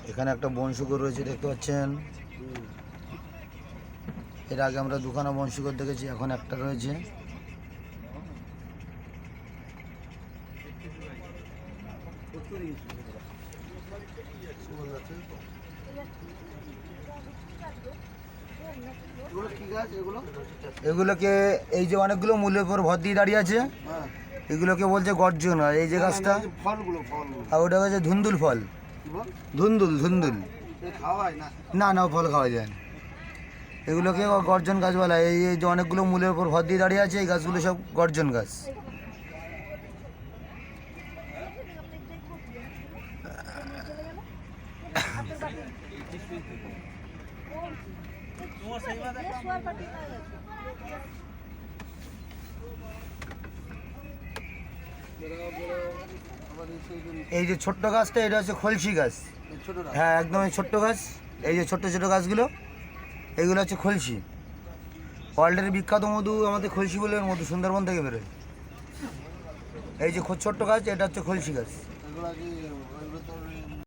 এখানে একটা বনশুকর রয়েছে দেখতে পাচ্ছেন। এর আগে আমরা দুখানা বনশুকর দেখেছি, এখন একটা রয়েছে। এগুলোকে এই যে অনেকগুলো মূলের উপর ভর দিয়ে দাঁড়িয়ে আছে, এগুলোকে বলছে গর্জন। আর এই যে গাছটা, আর ওটা হচ্ছে ধুন্দুল ফল। ধুন্দুল ধুন্দুল না না, ফল খাওয়া যায় না। এগুলোকে গর্জন গাছ বলা হয়। এই যে অনেকগুলো মূলের উপর ভর দিয়ে দাঁড়িয়ে আছে, এই গাছগুলো সব গর্জন গাছ। এই যে ছোট্ট গাছটা, এটা হচ্ছে খলসি গাছ। হ্যাঁ একদম এই ছোট্ট গাছ। এই যে ছোট্ট ছোট গাছগুলো, এইগুলো হচ্ছে খলসি। ওয়ার্ল্ডের বিখ্যাত মধু আমাদের খলসি বলে মধু সুন্দরবন থেকে বেরোয়। এই যে ছোট্ট গাছ, এটা হচ্ছে খলসি গাছ।